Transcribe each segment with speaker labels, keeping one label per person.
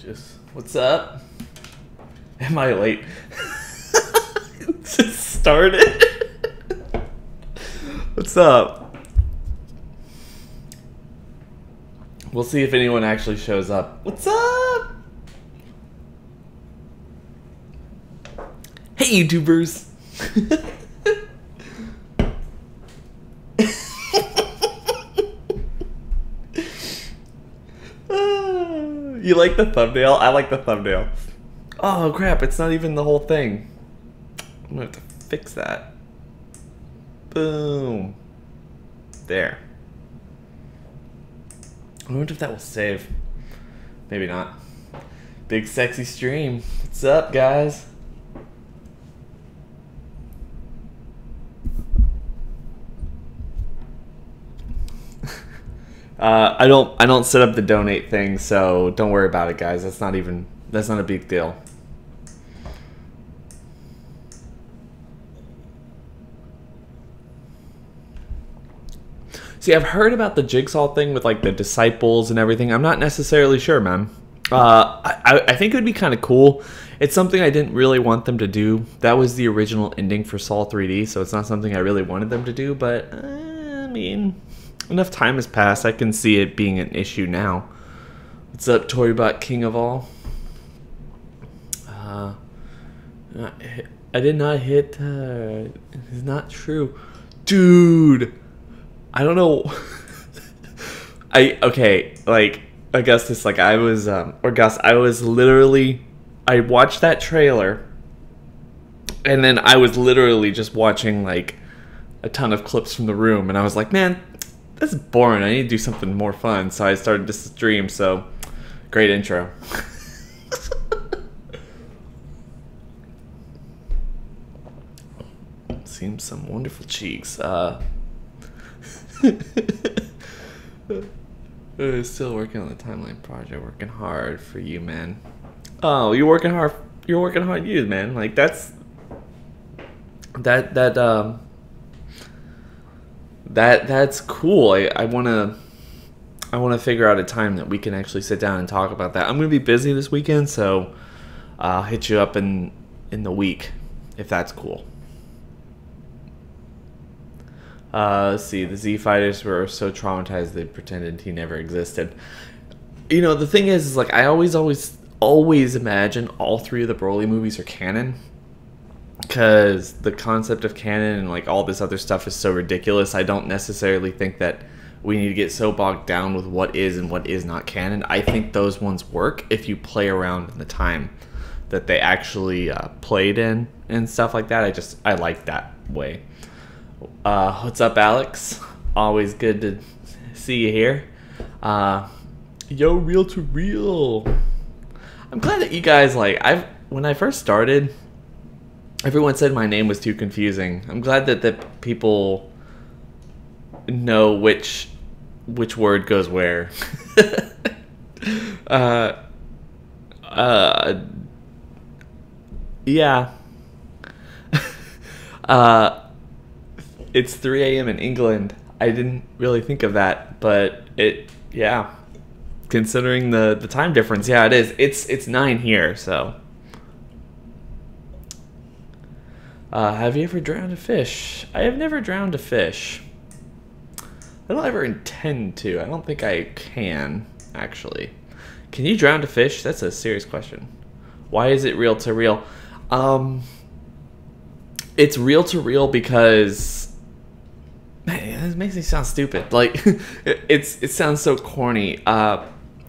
Speaker 1: Just what's up? Am I late? It just started. What's up? We'll see if anyone actually shows up. What's up? Hey, YouTubers. You like the thumbnail? I like the thumbnail. Oh crap, it's not even the whole thing. I'm gonna have to fix that. Boom. There. I wonder if that will save. Maybe not. Big sexy stream. What's up, guys? I don't set up the donate thing, so don't worry about it, guys. That's not a big deal. See, I've heard about the Jigsaw thing with like the disciples and everything. I'm not necessarily sure, man. I think it would be kind of cool. It's something I didn't really want them to do. That was the original ending for Saw 3D, so it's not something I really wanted them to do, but I mean, enough time has passed. I can see it being an issue now. What's up, Torybot King of All? I did not hit. It's not true, dude. I don't know. Like Augustus, like I was, or Gus, I was literally, I watched that trailer, and then I was literally just watching like a ton of clips from The Room, and I was like, man, this is boring. I need to do something more fun. So I started this stream. So great intro. Seems some wonderful cheeks. Still working on the timeline project. Working hard for you, man. Oh, you're working hard. You're working hard, you man. Like that's that's cool. I wanna figure out a time that we can actually sit down and talk about that. I'm gonna be busy this weekend, so I'll hit you up in the week if that's cool. Let's see. The Z Fighters were so traumatized they pretended he never existed. You know, the thing is like I always imagine all three of the Broly movies are canon, because the concept of canon and like all this other stuff is so ridiculous. I don't necessarily think that we need to get so bogged down with what is and what is not canon. I think those ones work if you play around in the time that they actually played in and stuff like that. I like that way. What's up, Alex? Always good to see you here. Yo, real to real. I'm glad that you guys like. When I first started, everyone said my name was too confusing. I'm glad that the people know which word goes where. Yeah. It's 3 a.m. in England. I didn't really think of that, but yeah. Considering the time difference, yeah, it is. It's 9 here, so. Have you ever drowned a fish? I have never drowned a fish. I don't ever intend to. I don't think I can, actually. Can you drown a fish? That's a serious question. Why is it real to real? It's real to real because... Man, this makes me sound stupid. Like, it sounds so corny.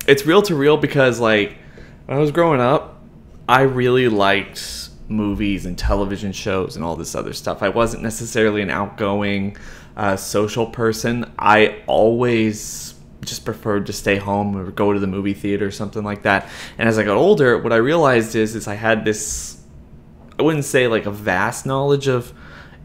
Speaker 1: It's real to real because, like, when I was growing up, I really liked movies and television shows and all this other stuff. I wasn't necessarily an outgoing social person. I always just preferred to stay home or go to the movie theater or something like that. And as I got older, what I realized is I had this, I wouldn't say like a vast knowledge of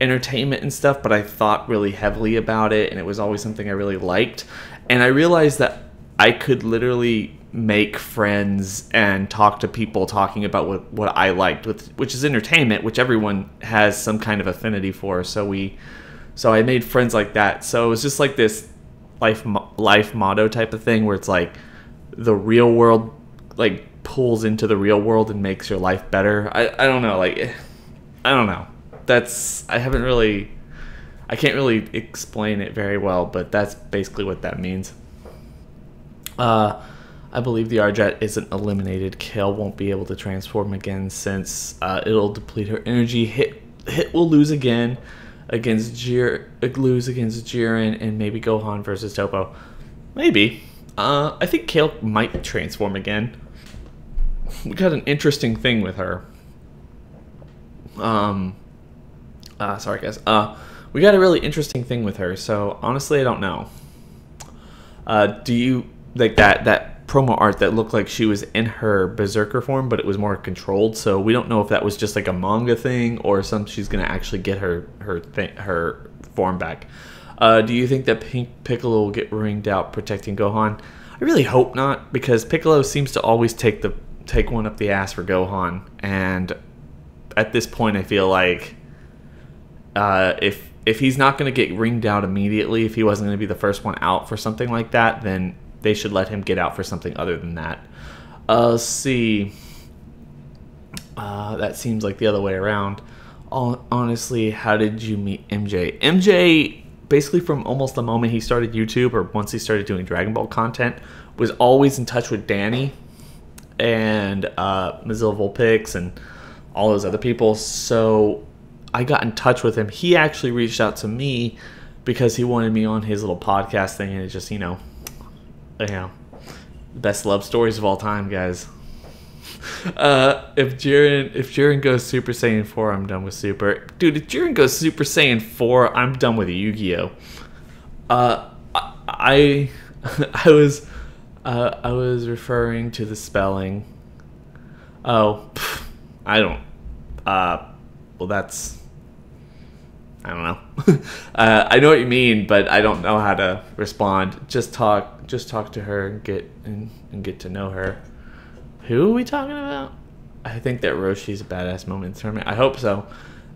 Speaker 1: entertainment and stuff, but I thought really heavily about it, and it was always something I really liked. And I realized that I could literally make friends and talk to people talking about what I liked, which is entertainment, which everyone has some kind of affinity for. So I made friends like that. So it was just like this life motto type of thing where it's like the real world, like pulls into the real world and makes your life better. I don't know, like, I don't know. I can't really explain it very well, but that's basically what that means. I believe the Arjet isn't eliminated. Kale won't be able to transform again since it'll deplete her energy. Hit will lose again against Jiren, and maybe Gohan versus Topo. Maybe. I think Kale might transform again. We got an interesting thing with her. Sorry guys. We got a really interesting thing with her. So honestly, I don't know. Do you like that promo art that looked like she was in her berserker form, but it was more controlled? So we don't know if that was just like a manga thing or she's gonna actually get her form back. Do you think that Piccolo will get ringed out protecting Gohan? I really hope not, because Piccolo seems to always take one up the ass for Gohan, and at this point I feel like if he's not going to get ringed out immediately, if he wasn't going to be the first one out for something like that, then they should let him get out for something other than that. Let's see. That seems like the other way around. Honestly, how did you meet MJ? MJ, basically from almost the moment he started YouTube, or once he started doing Dragon Ball content, was always in touch with Danny and Mozilla Vulpix and all those other people. So I got in touch with him. He actually reached out to me because he wanted me on his little podcast thing, and it's just, best love stories of all time, guys. If Jiren goes Super Saiyan 4, I'm done with Super. Dude, if Jiren goes Super Saiyan 4, I'm done with Yu-Gi-Oh. I was referring to the spelling. Oh, I don't. Well, that's. I don't know. I know what you mean, but I don't know how to respond. Just talk to her and get to know her. Who are we talking about? I think that Roshi's a badass moment in the tournament. I hope so.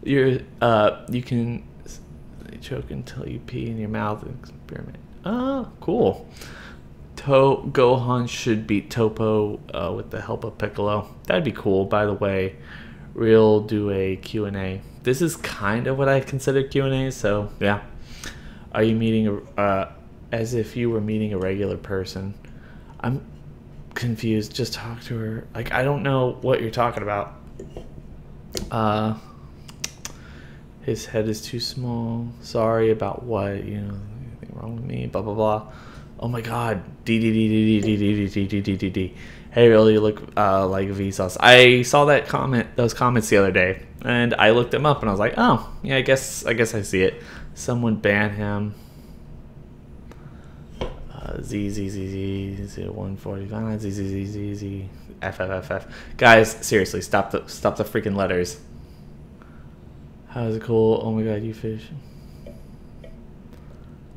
Speaker 1: You can choke until you pee in your mouth and experiment. Oh, cool. Gohan should beat Topo with the help of Piccolo. That'd be cool. By the way, Real do a Q&A. This is kind of what I consider Q&A, so yeah. Are you meeting as if you were meeting a regular person? I'm confused. Just talk to her. Like, I don't know what you're talking about. His head is too small. Sorry about what, anything wrong with me, blah blah blah. Oh my god. D. Hey, really, you look like Vsauce. I saw those comments the other day, and I looked them up, and I was like, oh, yeah, I guess I see it. Someone ban him. ZZZZ145 ZZZZ FFFF. Guys, seriously, stop the freaking letters. How is it cool? Oh my god, you fish.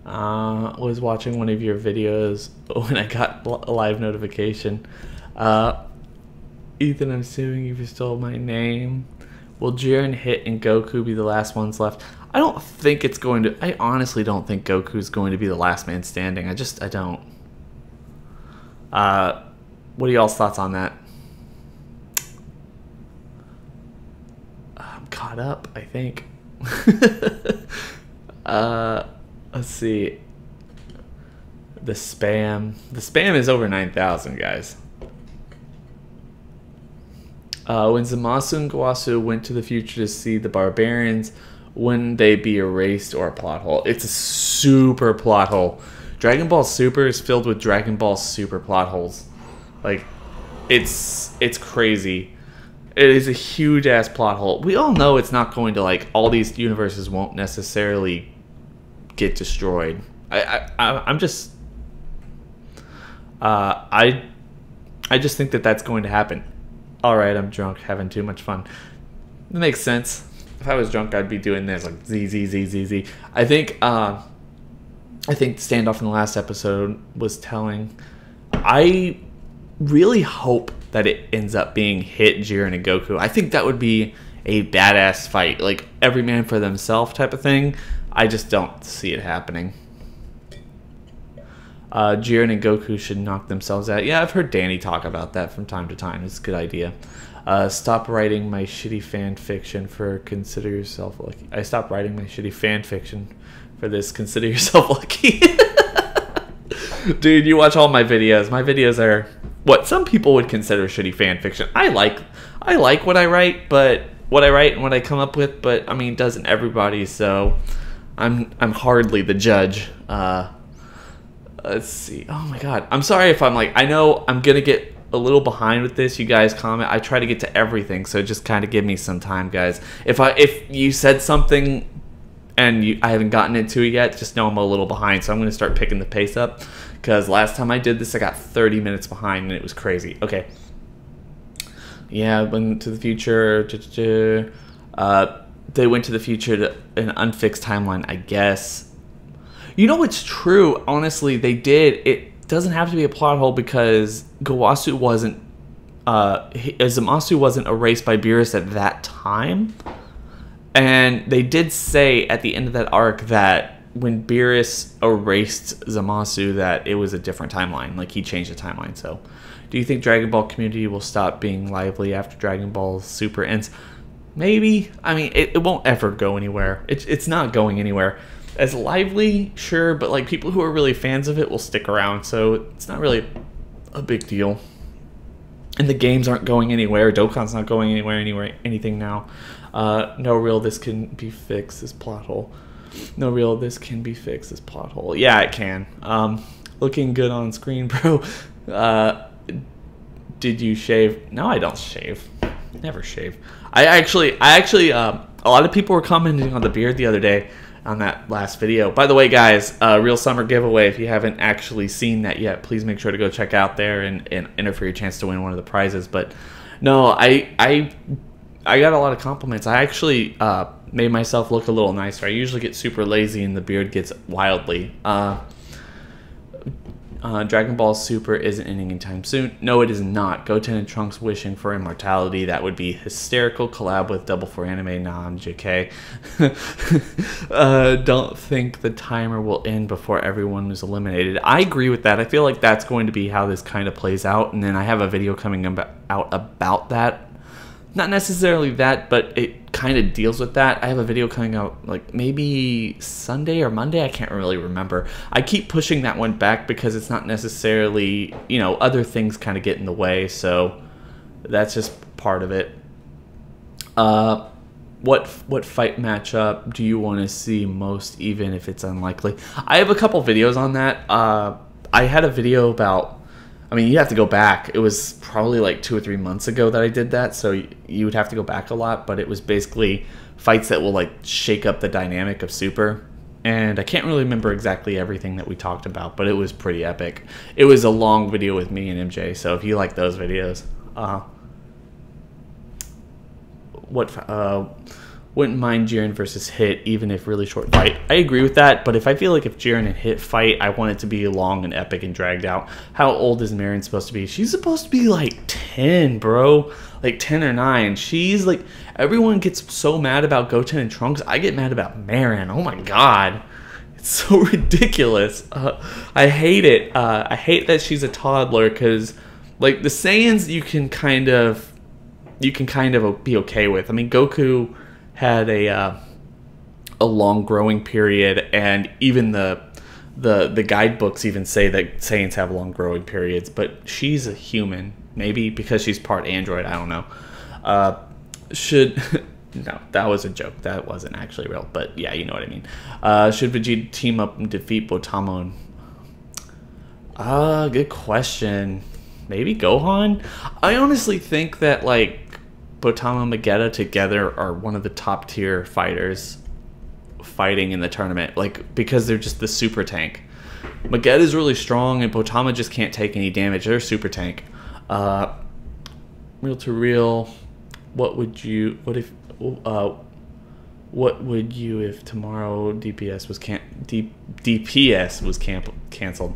Speaker 1: Was watching one of your videos when I got a live notification. Ethan, I'm suing you for stole my name. Will Jiren, Hit, and Goku be the last ones left? I don't think it's going to. I honestly don't think Goku's going to be the last man standing. I don't. What are y'all's thoughts on that? I'm caught up, I think. Let's see. The spam. The spam is over 9,000, guys. When Zamasu and Kawasu went to the future to see the barbarians, wouldn't they be erased or a plot hole? It's a super plot hole. Dragon Ball Super is filled with Dragon Ball Super plot holes. Like, it's crazy. It is a huge ass plot hole. We all know it's not going to, like, all these universes won't necessarily get destroyed. I'm just I just think that that's going to happen. All right, I'm drunk, having too much fun. That makes sense. If I was drunk, I'd be doing this like Z. I think the standoff in the last episode was telling. I really hope that it ends up being Hit, Jiren, and Goku. I think that would be a badass fight, like every man for themselves type of thing. I just don't see it happening. Jiren and Goku should knock themselves out. Yeah, I've heard Danny talk about that from time to time. It's a good idea. Stop writing my shitty fan fiction for consider yourself lucky. I stopped writing my shitty fan fiction for this. Consider yourself lucky. Dude, you watch all my videos. My videos are what some people would consider shitty fan fiction. I like what I write, but what I write and what I come up with, but I mean, doesn't everybody? So I'm hardly the judge. Let's see. Oh my god. I'm sorry if I'm like, I know I'm gonna get a little behind with this. You guys comment. I try to get to everything, so just kind of give me some time, guys. If you said something and I haven't gotten into it yet, just know I'm a little behind. So I'm gonna start picking the pace up, because last time I did this, I got 30 minutes behind and it was crazy. Okay. Yeah, went to the future. They went to the future to an unfixed timeline, I guess. You know what's true? Honestly, they did. It doesn't have to be a plot hole because Zamasu wasn't erased by Beerus at that time. And they did say at the end of that arc that when Beerus erased Zamasu that it was a different timeline. Like, he changed the timeline. So, do you think Dragon Ball community will stop being lively after Dragon Ball Super ends? Maybe. I mean, it won't ever go anywhere. It's not going anywhere. As lively, sure, but like people who are really fans of it will stick around, so it's not really a big deal. And the games aren't going anywhere. Dokkan's not going anything now. No real, this can be fixed, this plot hole. No real, this can be fixed, this plot hole. Yeah, it can. Looking good on screen, bro. Did you shave? No, I don't shave. Never shave. I actually, a lot of people were commenting on the beard the other day on that last video. By the way, guys, real summer giveaway. If you haven't actually seen that yet, please make sure to go check out there and enter for your chance to win one of the prizes. But no, I got a lot of compliments. I actually made myself look a little nicer. I usually get super lazy and the beard gets wildly. Dragon Ball Super isn't ending anytime soon. No, it is not. Goten and Trunks wishing for immortality. That would be hysterical. Collab with Double for Anime. Nah, I'm JK. Don't think the timer will end before everyone is eliminated. I agree with that. I feel like that's going to be how this kind of plays out. And then I have a video coming out about that. Not necessarily that, but it kind of deals with that. I have a video coming out like maybe Sunday or Monday. I can't really remember. I keep pushing that one back because it's not necessarily, you know, other things kind of get in the way. So that's just part of it. What fight matchup do you want to see most, even if it's unlikely? I have a couple videos on that. I had a video about, I mean, you have to go back. It was probably like 2 or 3 months ago that I did that, so you would have to go back a lot, but it was basically fights that will like shake up the dynamic of Super. And I can't really remember exactly everything that we talked about, but it was pretty epic. It was a long video with me and MJ, so if you like those videos, wouldn't mind Jiren versus Hit, even if really short fight. I agree with that, but if I feel like if Jiren and Hit fight, I want it to be long and epic and dragged out. How old is Marion supposed to be? She's supposed to be like 10, bro. Like 10 or 9. She's like, everyone gets so mad about Goten and Trunks. I get mad about Marion. Oh my god. It's so ridiculous. I hate it. I hate that she's a toddler, because like the Saiyans you can kind of be okay with. I mean, Goku had a long growing period, and even the guidebooks even say that Saiyans have long growing periods, but she's a human, maybe because she's part android, I don't know. No, that was a joke, that wasn't actually real, but yeah, you know what I mean. Should Vegeta team up and defeat Botamon? Good question. Maybe Gohan? I honestly think that like Botama and Vegeta together are one of the top tier fighters fighting in the tournament, like, because they're just the super tank. Vegeta's really strong and Botama just can't take any damage. They're super tank. Real to real, what would you if tomorrow DPS was canceled?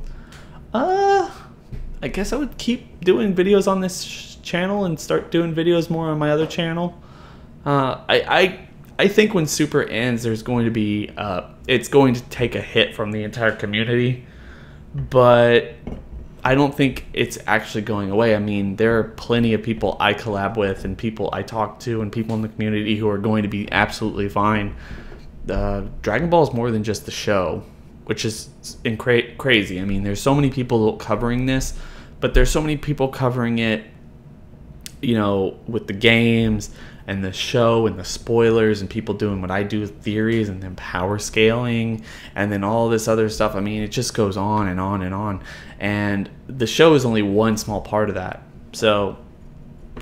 Speaker 1: I guess I would keep doing videos on this channel and start doing videos more on my other channel. I think when Super ends, there's going to be it's going to take a hit from the entire community, but I don't think it's actually going away. I mean, there are plenty of people I collab with and people I talk to and people in the community who are going to be absolutely fine. Dragon Ball is more than just the show, which is crazy. I mean, there's so many people covering this, but there's so many people covering it, you know, with the games and the show and the spoilers and people doing what I do with theories and then power scaling and then all this other stuff. I mean, it just goes on and on and on. And the show is only one small part of that. So,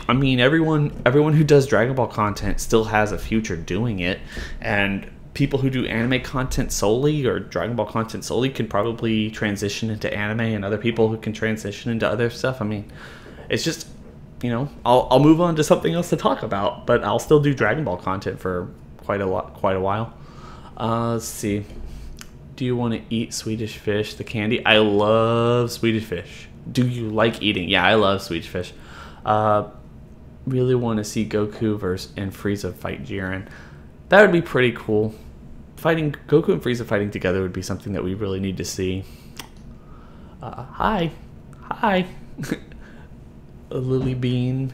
Speaker 1: I mean, everyone who does Dragon Ball content still has a future doing it. And people who do anime content solely or Dragon Ball content solely can probably transition into anime, and other people who can transition into other stuff. I mean, it's just, you know, I'll move on to something else to talk about, but I'll still do Dragon Ball content for quite a while. Let's see. Do you want to eat Swedish fish, the candy? I love Swedish fish. Do you like eating? Yeah, I love Swedish fish. Really want to see Goku and Frieza fight Jiren. That would be pretty cool. Fighting Goku and Frieza fighting together would be something that we really need to see. Hi. Libby Bean,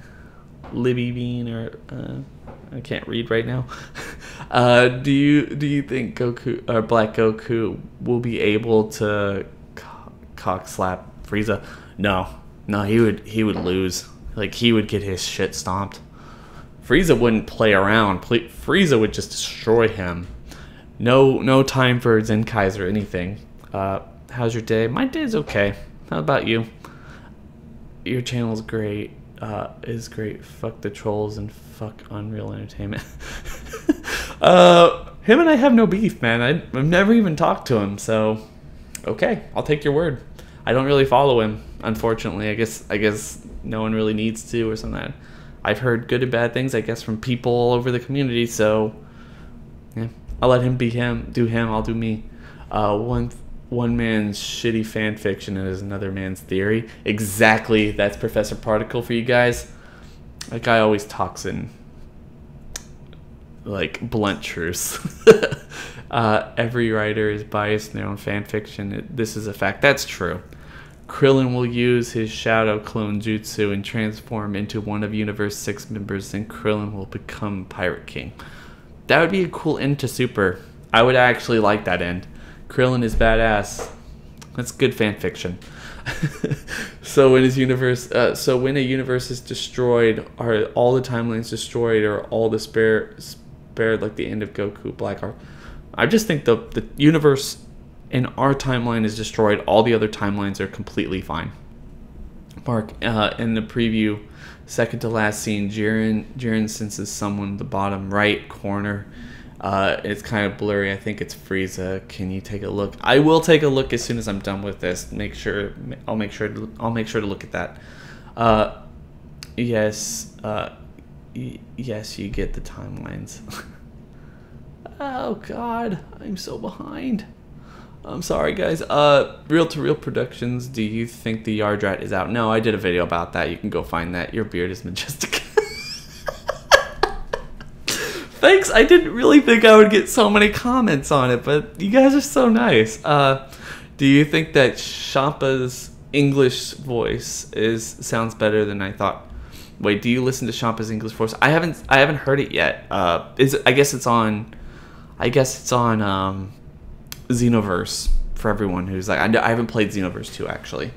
Speaker 1: or I can't read right now. Do you think Goku or Black Goku will be able to cock slap Frieza? No, he would lose. Like, he would get his shit stomped. Frieza wouldn't play around. Frieza would just destroy him. No time for Zenkais or anything. How's your day? My day's okay. How about you? Your channel's great. Is great. Fuck the trolls and fuck Unreal Entertainment. Him and I have no beef, man. I've never even talked to him, so okay, I'll take your word. I don't really follow him, unfortunately. I guess no one really needs to or something. I've heard good and bad things, I guess, from people all over the community, so yeah, I'll let him be him, do him, I'll do me. One man's shitty fan fiction is another man's theory. Exactly, that's Professor Particle for you guys. That guy always talks in like blunt truths. Every writer is biased in their own fan fiction. This is a fact. That's true. Krillin will use his shadow clone jutsu and transform into one of Universe 6 members, and Krillin will become Pirate King. That would be a cool end to Super. I would actually like that end. Krillin is badass. That's good fan fiction. So when when a universe is destroyed, are all the timelines destroyed, or all the spared like the end of Goku Black Arc? I just think the universe in our timeline is destroyed. All the other timelines are completely fine. Mark, in the preview, second to last scene, Jiren senses someone in the bottom right corner. It's kind of blurry. I think it's Frieza. Can you take a look? I will take a look as soon as I'm done with this. I'll make sure to look at that. Yes. Yes, you get the timelines. Oh God, I'm so behind. I'm sorry, guys. Real to Real Productions. Do you think the Yardrat is out? No, I did a video about that. You can go find that. Your beard is majestic. Thanks. I didn't really think I would get so many comments on it, but you guys are so nice. Do you think that Shampa's English voice sounds better than I thought? Wait, do you listen to Shampa's English voice? I haven't heard it yet. I guess it's on Xenoverse for everyone who's like, I haven't played Xenoverse 2 actually.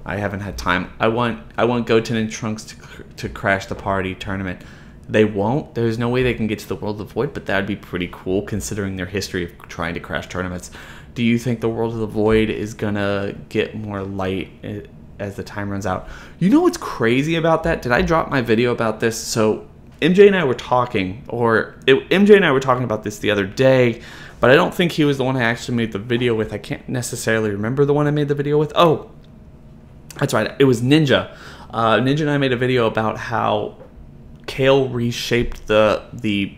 Speaker 1: I haven't had time. I want Goten and Trunks to crash the party tournament. They won't. There's no way they can get to the World of the Void, but that would be pretty cool considering their history of trying to crash tournaments. Do you think the World of the Void is gonna get more light as the time runs out? You know what's crazy about that? Did I drop my video about this? So MJ and I were talking, MJ and I were talking about this the other day, but I don't think he was the one I actually made the video with. I can't necessarily remember the one I made the video with. Oh, that's right. It was Ninja. Ninja and I made a video about how Kale reshaped the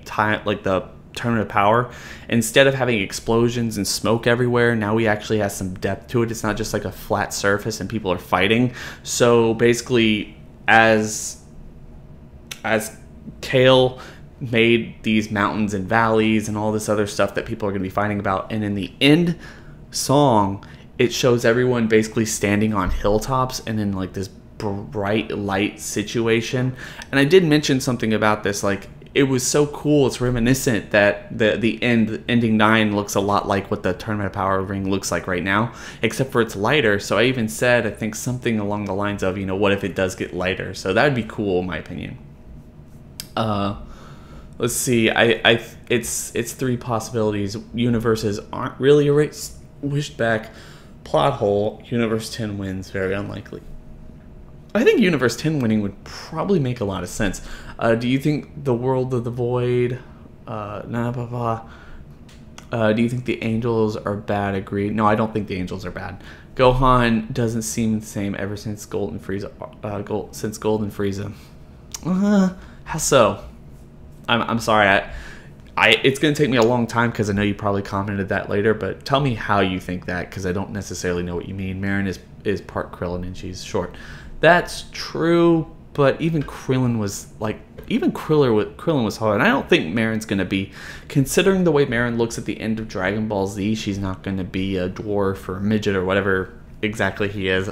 Speaker 1: Tournament of Power. Instead of having explosions and smoke everywhere, now we actually have some depth to it. It's not just like a flat surface and people are fighting. So basically, as Kale made these mountains and valleys and all this other stuff that people are going to be fighting about, and in the end song, it shows everyone basically standing on hilltops and in like this bright light situation. And I did mention something about this, like it was so cool. It's reminiscent that the ending 9 looks a lot like what the Tournament of Power ring looks like right now, except for it's lighter. So I even said, I think something along the lines of, you know, what if it does get lighter? So that would be cool in my opinion. Let's see. It's 3 possibilities. Universes aren't really erased, wished back. Plot hole. Universe 10 wins. Very unlikely. I think Universe 10 winning would probably make a lot of sense. Do you think the World of the Void? Do you think the Angels are bad? Agreed. No, I don't think the Angels are bad. Gohan doesn't seem the same ever since Golden Frieza. Golden Frieza. How so? I'm sorry. It's going to take me a long time because I know you probably commented that later, but tell me how you think that, because I don't necessarily know what you mean. Marin is part Krillin and she's short. That's true, but even Krillin was Krillin was hard. And I don't think Marin's going to be, considering the way Marin looks at the end of Dragon Ball Z, she's not going to be a dwarf or a midget or whatever exactly he is.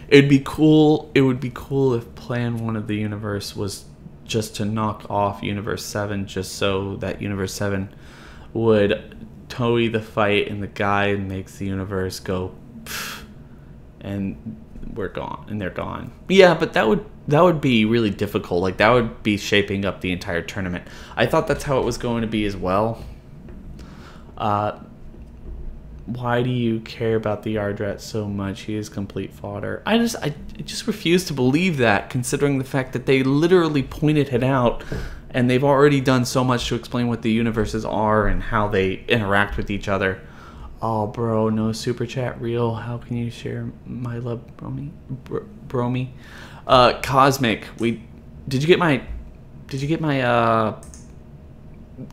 Speaker 1: It'd be cool if Plan 1 of the universe was just to knock off Universe 7, just so that Universe 7 would Toei the fight and the guy makes the universe go pfft, and we're gone, and they're gone. Yeah, but that would be really difficult. Like, that would be shaping up the entire tournament. I thought that's how it was going to be as well. Why do you care about the Ardrat so much? He is complete fodder. I just refuse to believe that, considering the fact that they literally pointed it out, and they've already done so much to explain what the universes are and how they interact with each other. Oh, bro, no super chat real. How can you share my love, Bromy? Cosmic. Did you get my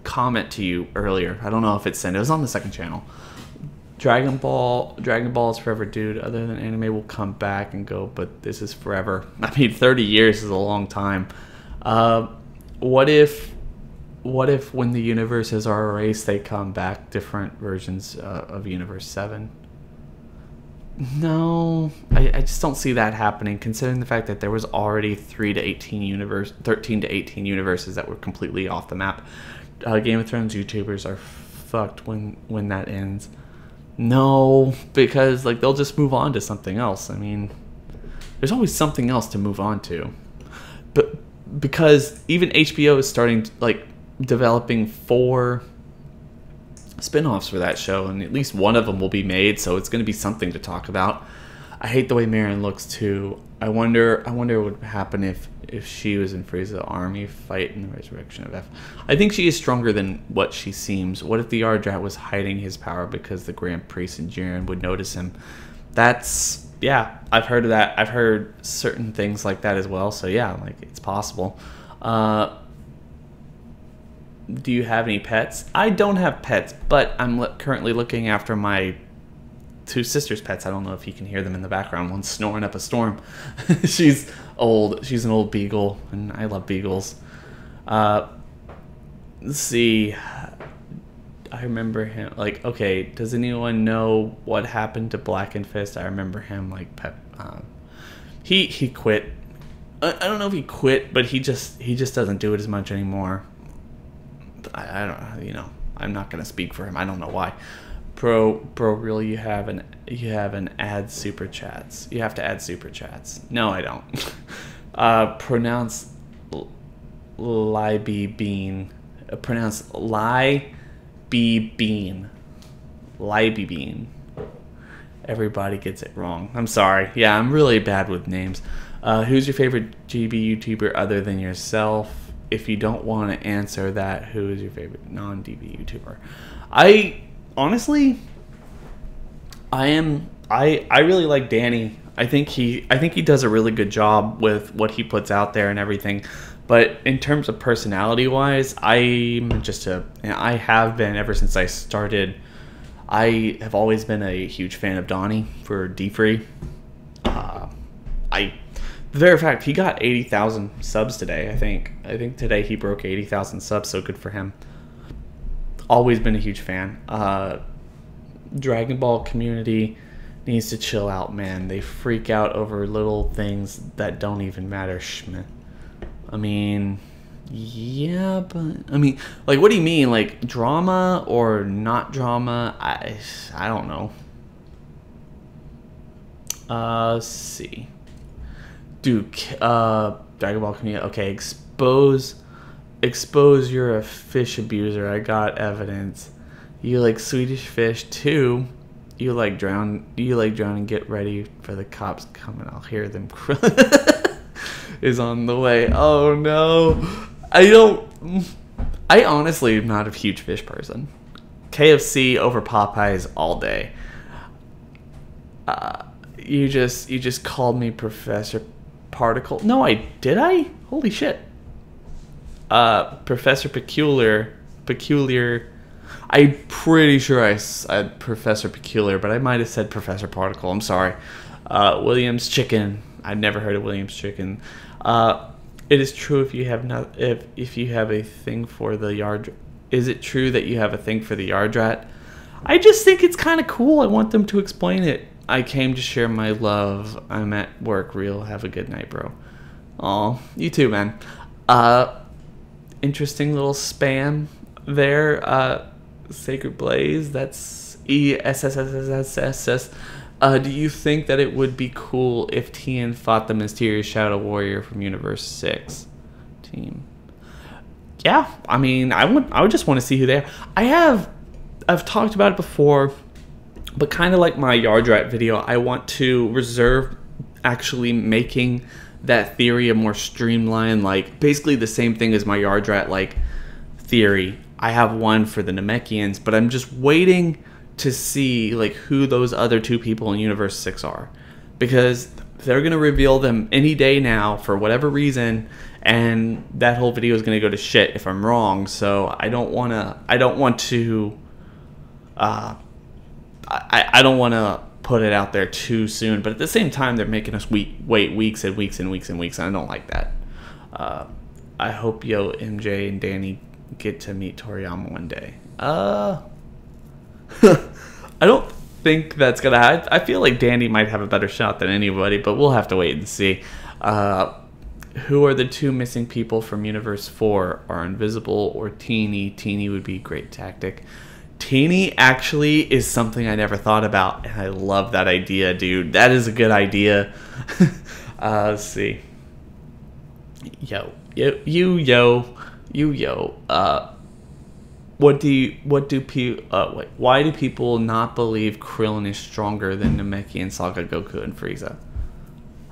Speaker 1: comment to you earlier? I don't know if it's sent. It was on the second channel. Dragon Ball is forever, dude. Other than anime will come back and go, but this is forever. I mean, 30 years is a long time. What if when the universes are erased, they come back different versions of Universe 7? No, I just don't see that happening, considering the fact that there was already 13 to 18 universes that were completely off the map. Game of Thrones YouTubers are fucked when that ends. No, because like they'll just move on to something else. I mean, there's always something else to move on to. But because even HBO is starting to, like, developing 4 spin-offs for that show, and at least one of them will be made, so it's going to be something to talk about. I hate the way Marin looks too. I wonder what would happen if she was in Frieza's army fight in the resurrection of F. I think she is stronger than what she seems. What if the Ardrat was hiding his power because the Grand Priest and Jiren would notice him? Yeah, I've heard of that. I've heard certain things like that as well. So yeah, like, it's possible. Do you have any pets? I don't have pets, but I'm currently looking after my 2 sisters' pets. I don't know if you can hear them in the background. One's snoring up a storm. She's old. She's an old beagle, and I love beagles. Let's see. I remember him. Like, okay, does anyone know what happened to Black and Fist? I remember him, like, he quit. I don't know if he quit, but he just doesn't do it as much anymore. I don't, you know, I'm not gonna speak for him. I don't know why. Bro, really, you have an add super chats. You have to add super chats. No, I don't. Pronounce Libby Bean. Pronounce Libby Bean. Libby Bean. Everybody gets it wrong. I'm sorry. Yeah, I'm really bad with names. Who's your favorite GB YouTuber other than yourself? If you don't want to answer that, who is your favorite non-DB YouTuber? Honestly, I really like Danny. I think he does a really good job with what he puts out there and everything. But in terms of personality wise, I have been ever since I started. I have always been a huge fan of Donnie for D-Free. The very fact, he got 80,000 subs today, I think. I think today he broke 80,000 subs, so good for him. Always been a huge fan. Dragon Ball community needs to chill out, man. They freak out over little things that don't even matter, Schmidt. I mean, yeah, but I mean, like, what do you mean, like drama or not drama? I don't know. Let's see, dude. Dragon Ball community. Okay, expose. You're a fish abuser. I got evidence. You like Swedish fish too. You like drown. Get ready for the cops coming. I'll hear them. Is on the way. Oh no. I honestly am not a huge fish person. KFC over Popeyes all day. You just called me Professor Particle. No, did I? Holy shit. Professor Peculiar. I'm pretty sure I said Professor Peculiar, but I might have said Professor Particle. I'm sorry. Williams Chicken. I've never heard of Williams Chicken. It is true if you have not if you have a thing for the yard. Is it true that you have a thing for the yard rat? I just think it's kind of cool. I want them to explain it. I came to share my love. I'm at work. Real. Have a good night, bro. Aw, you too, man. Interesting little spam there. Sacred Blaze. That's ESSSSSS. Do you think that it would be cool if Tien fought the mysterious Shadow Warrior from Universe 6 team? Yeah, I mean, I would just want to see who they are. I've talked about it before, but kind of like my Yard Rat video, I want to reserve actually making that theory a more streamlined, like basically the same thing as my Yard Rat like theory. I have one for the Namekians, but I'm just waiting to see like who those other two people in Universe 6 are, because they're gonna reveal them any day now for whatever reason, and that whole video is gonna go to shit if I'm wrong. So I don't want to put it out there too soon, but at the same time they're making us wait weeks and weeks and weeks and weeks, and I don't like that. I hope MJ and Danny get to meet Toriyama one day. I don't think that's gonna happen. I feel like Danny might have a better shot than anybody, but we'll have to wait and see. Who are the two missing people from Universe 4? Are Invisible or Teeny? Teeny would be a great tactic. Teeny actually is something I never thought about, and I love that idea, dude. That is a good idea. Let's see. Why do people not believe Krillin is stronger than Namekian, Saga, Goku, and Frieza?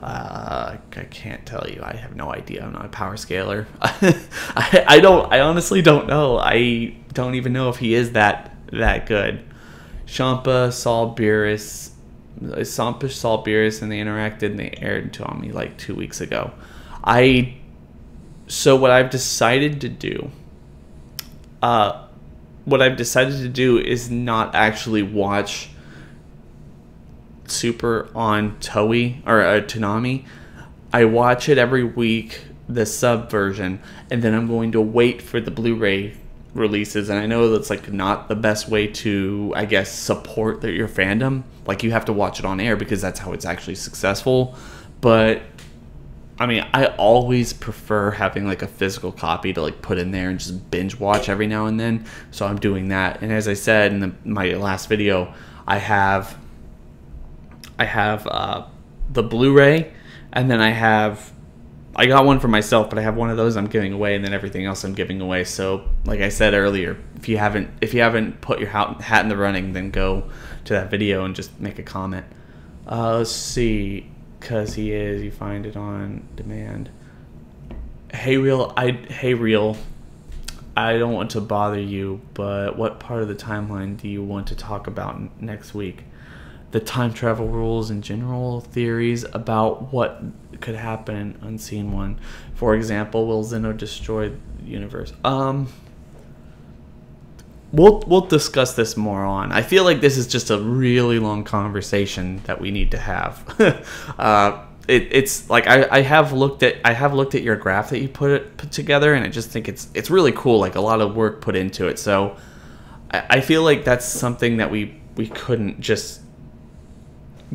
Speaker 1: I can't tell you. I have no idea. I'm not a power scaler. I honestly don't know. I don't even know if he is that good. Champa saw Beerus, and they interacted and they aired to me like 2 weeks ago. So what I've decided to do. What I've decided to do is not actually watch Super on Toei or Toonami. I watch it every week, the sub version, and then I'm going to wait for the Blu-ray releases. And I know that's like not the best way to, I guess, support your fandom. Like, you have to watch it on air because that's how it's actually successful. But I mean, I always prefer having like a physical copy to like put in there and just binge watch every now and then. So I'm doing that. And as I said in my last video, I have the Blu-ray, and then I got one for myself, but I have one of those I'm giving away, and then everything else I'm giving away. So like I said earlier, if you haven't put your hat in the running, then go to that video and just make a comment. Let's see. Because you find it on demand. Hey Real, I don't want to bother you, but what part of the timeline do you want to talk about next week? The time travel rules and general theories about what could happen in Unseen One. For example, will Zeno destroy the universe? We'll discuss this more on. I feel like this is just a really long conversation that we need to have. It's like I have looked at your graph that you put together, and I just think it's really cool. Like, a lot of work put into it. So I feel like that's something that we we couldn't just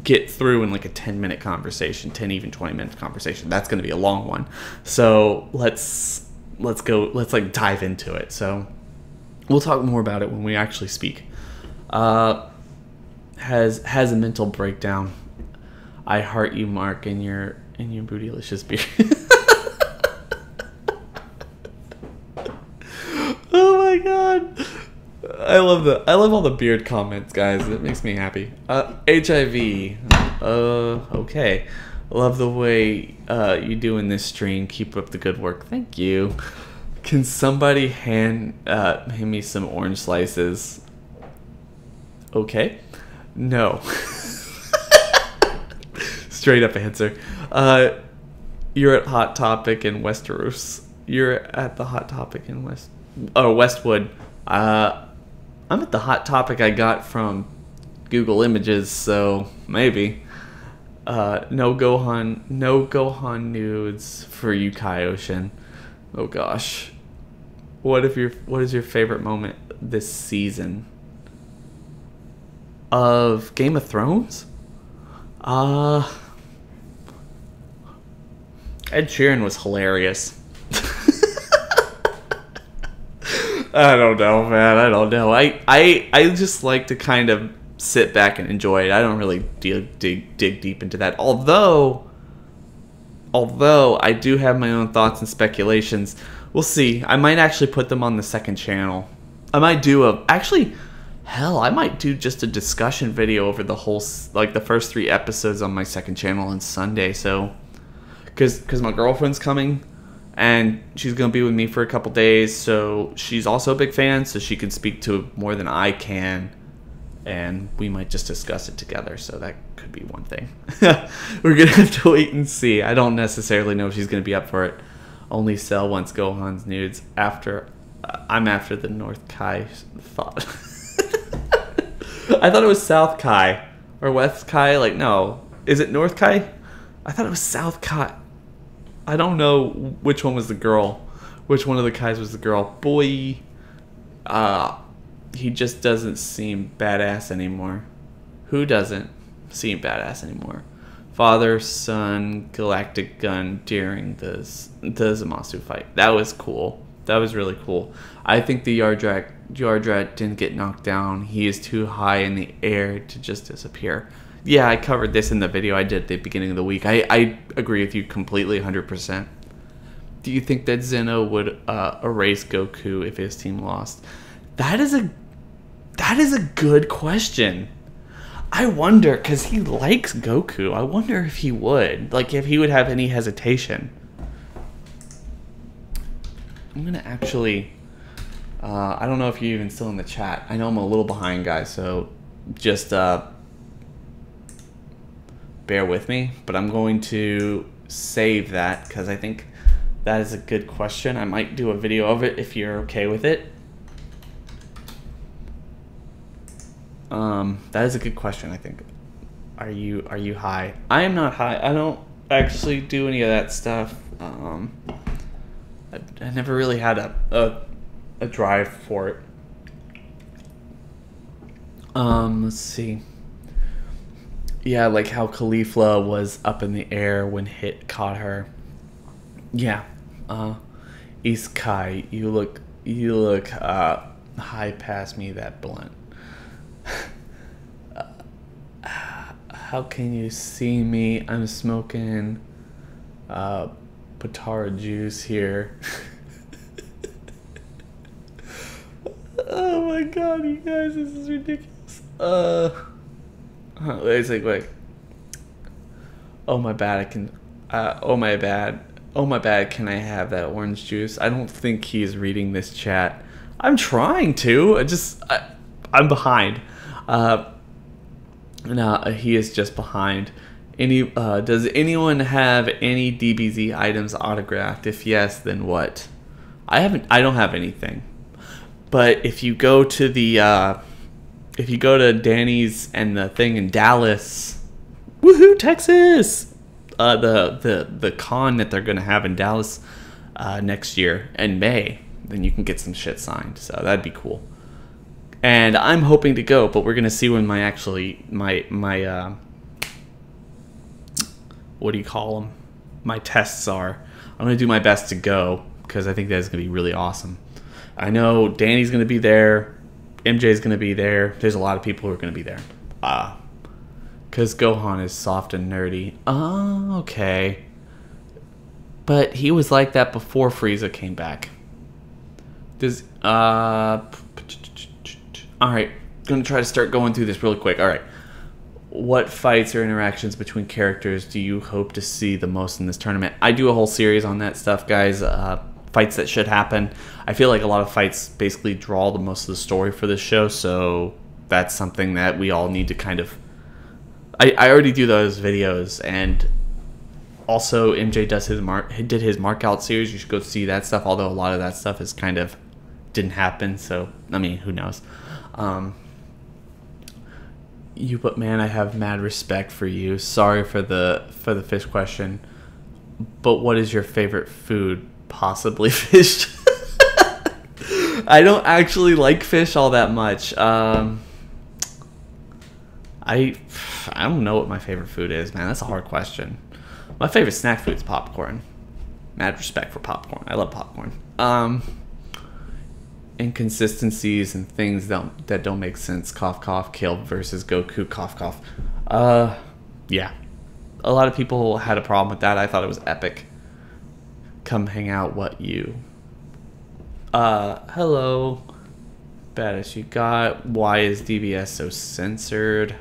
Speaker 1: get through in like a 10-minute conversation, 10 even 20-minute conversation. That's going to be a long one. So let's like dive into it. So we'll talk more about it when we actually speak. Has a mental breakdown. I heart you, Mark, in your bootylicious beard. Oh my god. I love all the beard comments, guys. It makes me happy. HIV. Okay. Love the way you do in this stream. Keep up the good work. Thank you. Can somebody hand me some orange slices? Okay. No. Straight up answer. You're at Hot Topic in Westeros. You're at the Hot Topic in Westwood. I'm at the Hot Topic I got from Google Images, so maybe. No Gohan nudes for you, Kai Ocean. Oh gosh. What is your favorite moment this season of Game of Thrones? Ed Sheeran was hilarious. I don't know, man. I don't know. I just like to kind of sit back and enjoy it. I don't really dig deep into that. Although I do have my own thoughts and speculations. We'll see. I might actually put them on the second channel. I might do I might do just a discussion video over the whole, like the first 3 episodes on my second channel on Sunday. So, because my girlfriend's coming. And she's going to be with me for a couple days, so she's also a big fan, so she can speak to it more than I can, and we might just discuss it together, so that could be one thing. We're going to have to wait and see. I don't necessarily know if she's going to be up for it. Only Cell wants Gohan's nudes after... I'm after the North Kai thought. I thought it was South Kai, or West Kai, like, no. Is it North Kai? I thought it was South Kai. I don't know which one was the girl. Which one of the Kais was the girl. Boy, he just doesn't seem badass anymore. Who doesn't seem badass anymore? Father, son, galactic gun during the Zamasu fight. That was cool. That was really cool. I think the Yardrat didn't get knocked down. He is too high in the air to just disappear. Yeah, I covered this in the video I did at the beginning of the week. I agree with you completely, 100%. Do you think that Zeno would erase Goku if his team lost? That is a good question. I wonder, because he likes Goku. I wonder if he would. Like, if he would have any hesitation. I'm going to actually... I don't know if you're even still in the chat. I know I'm a little behind, guys, so just... bear with me, but I'm going to save that because I think that is a good question. I might do a video of it if you're okay with it. That is a good question, I think. Are you high? I am not high. I don't actually do any of that stuff. I never really had a drive for it. Let's see. Yeah, like how Caulifla was up in the air when Hit caught her. Yeah. East Kai, you look high past me that blunt. How can you see me? I'm smoking Patara juice here. Oh my god, you guys, this is ridiculous. Wait. Oh my bad, I can... oh my bad, can I have that orange juice? I don't think he's reading this chat. I'm trying to. I'm behind. No, he is just behind. Does anyone have any DBZ items autographed? If yes, then what? I don't have anything. But if you go to Danny's and the thing in Dallas, woohoo, Texas! The con that they're gonna have in Dallas next year in May, then you can get some shit signed. So that'd be cool. And I'm hoping to go, but we're gonna see when my what do you call them? My tests are. I'm gonna do my best to go because I think that's gonna be really awesome. I know Danny's gonna be there, MJ's gonna be there. There's a lot of people who are gonna be there. Because Gohan is soft and nerdy. Oh, okay. But he was like that before Frieza came back. Alright, gonna try to start going through this really quick. Alright. What fights or interactions between characters do you hope to see the most in this tournament? I do a whole series on that stuff, guys. Fights that should happen. I feel like a lot of fights basically draw the most of the story for this show, so that's something that we all need to kind of... I already do those videos, and also MJ does did his mark out series. You should go see that stuff, although a lot of that stuff is kind of didn't happen, so I mean, who knows. But man, I have mad respect for you. Sorry for the fish question, but what is your favorite food? Possibly fish. I don't actually like fish all that much. I don't know what my favorite food is, man. That's a hard question. My favorite snack food is popcorn. Mad respect for popcorn. I love popcorn. Inconsistencies and things that don't make sense. Cough, cough. Kale versus Goku. Cough, cough. Yeah. A lot of people had a problem with that. I thought it was epic. Come hang out. What you? Hello. Baddest you got. Why is DBS so censored?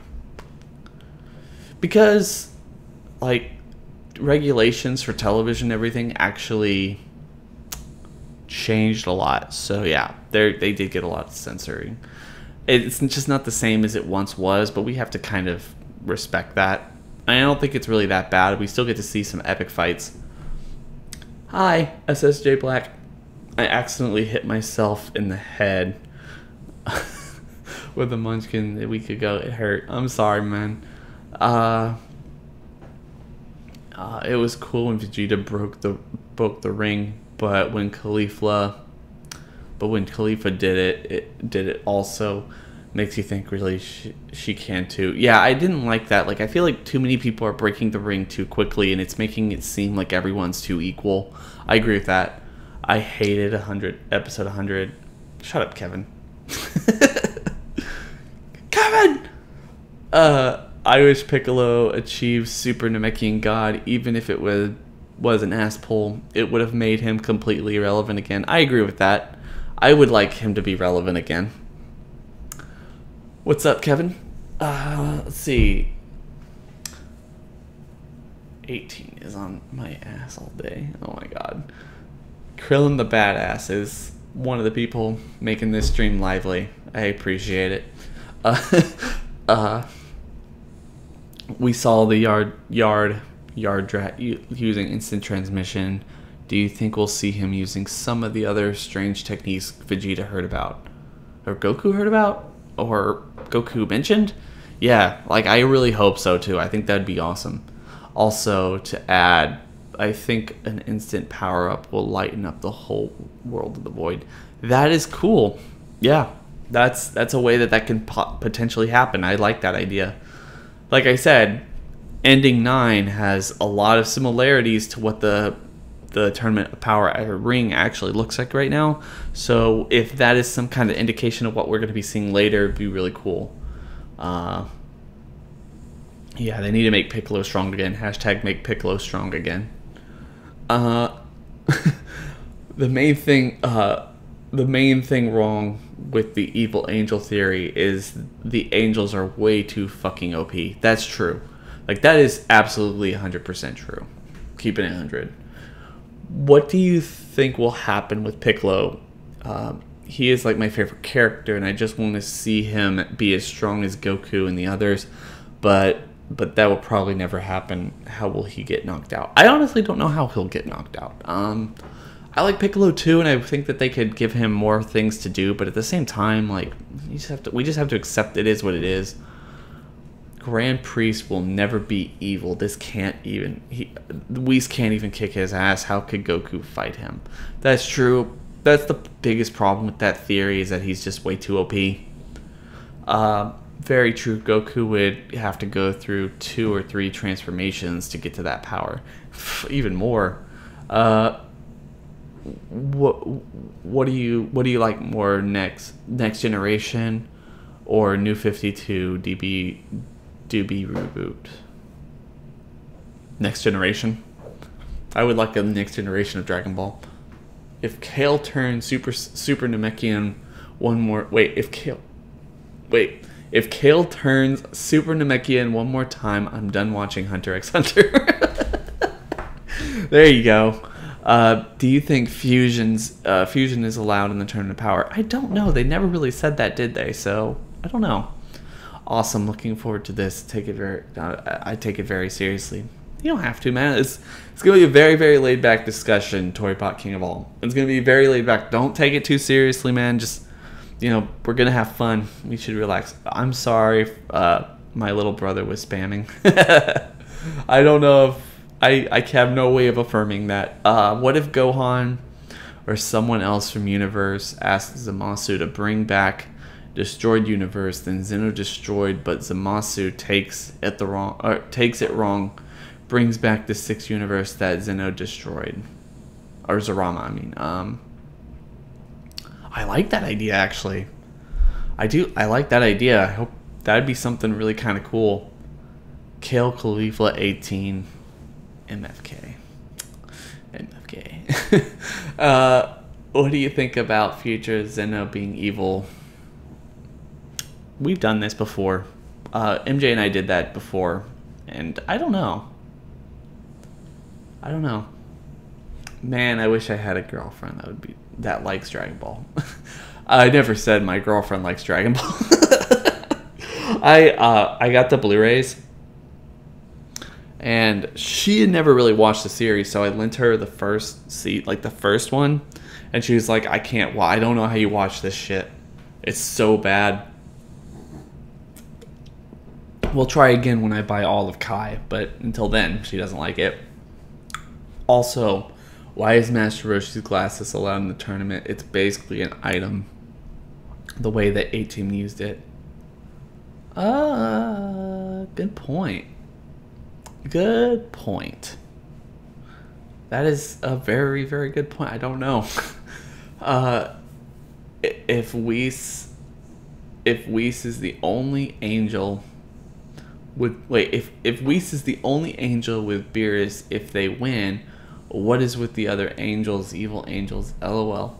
Speaker 1: Because, like, regulations for television and everything actually changed a lot. So yeah, they did get a lot of censoring. It's just not the same as it once was, but we have to kind of respect that. I don't think it's really that bad. We still get to see some epic fights. Hi, SSJ Black. I accidentally hit myself in the head with a munchkin a week ago. It hurt. I'm sorry, man. It was cool when Vegeta broke the ring, but when Khalifa did it also makes you think really she can too. Yeah, I didn't like that. Like, I feel like too many people are breaking the ring too quickly, and it's making it seem like everyone's too equal. I agree with that. I hated episode 100. Shut up, Kevin. Kevin! I wish Piccolo achieved Super Namekian God, even if it was an ass pull. It would have made him completely irrelevant again. I agree with that. I would like him to be relevant again. What's up, Kevin? Let's see. 18 is on my ass all day. Oh my god. Krillin the Badass is one of the people making this stream lively. I appreciate it. We saw the yard drat using instant transmission. Do you think we'll see him using some of the other strange techniques Vegeta heard about? Or Goku heard about? Or Goku mentioned? Yeah, like, I really hope so too. I think that'd be awesome. Also, to add, I think an instant power-up will lighten up the whole world of the Void. That is cool. Yeah, that's a way that can potentially happen. I like that idea. Like I said, Ending 9 has a lot of similarities to what the Tournament of Power ring actually looks like right now. So if that is some kind of indication of what we're going to be seeing later, it'd be really cool. Yeah, they need to make Piccolo strong again. Hashtag make Piccolo strong again. The main thing wrong with the evil angel theory is the angels are way too fucking OP. That's true. Like, that is absolutely 100% true. Keeping it 100. What do you think will happen with Piccolo? He is like my favorite character, and I just want to see him be as strong as Goku and the others, but that will probably never happen. How will he get knocked out? I honestly don't know how he'll get knocked out. I like Piccolo too, and I think that they could give him more things to do, but at the same time, like, we just have to accept it is what it is. Grand Priest will never be evil. This can't even... Whis can't even kick his ass. How could Goku fight him? That's true. That's the biggest problem with that theory, is that he's just way too OP. Very true. Goku would have to go through 2 or 3 transformations to get to that power. Even more. What do you like more, next generation or New 52 DB reboot? Next generation. I would like a next generation of Dragon Ball. If Kale turns Super Namekian one more... If Kale turns Super Namekian one more time, I'm done watching Hunter x Hunter. There you go. Do you think fusion is allowed in the Tournament of Power? I don't know. They never really said that, did they? So I don't know. Awesome. Looking forward to this. I take it very seriously. You don't have to, man. It's going to be a very, very laid back discussion. Torypot King of All. It's going to be very laid back. Don't take it too seriously, man. Just, we're going to have fun. We should relax. I'm sorry. My little brother was spamming. I don't know if I have no way of affirming that. What if Gohan or someone else from Universe asked Zamasu to bring back destroyed Universe, then Zeno destroyed, but Zamasu takes it wrong, brings back the 6th universe that Zeno destroyed, or Zarama, I mean. I like that idea, actually. I like that idea. I hope that'd be something really kind of cool. Kale Khalifa 18. MFK. What do you think about future Zeno being evil? We've done this before. MJ and I did that before, and I don't know. Man, I wish I had a girlfriend that likes Dragon Ball. I never said my girlfriend likes Dragon Ball. I got the Blu-rays, and she had never really watched the series, so I lent her the first one, and she was like, I don't know how you watch this shit. It's so bad. We'll try again when I buy all of Kai, but until then, she doesn't like it. Also, why is Master Roshi's glasses allowed in the tournament? It's basically an item. The way that A-Team used it. Good point. Good point. That is a very, very good point. I don't know. If Whis is the only angel if Whis is the only angel with Beerus, if they win, what is with the other angels, evil angels? LOL.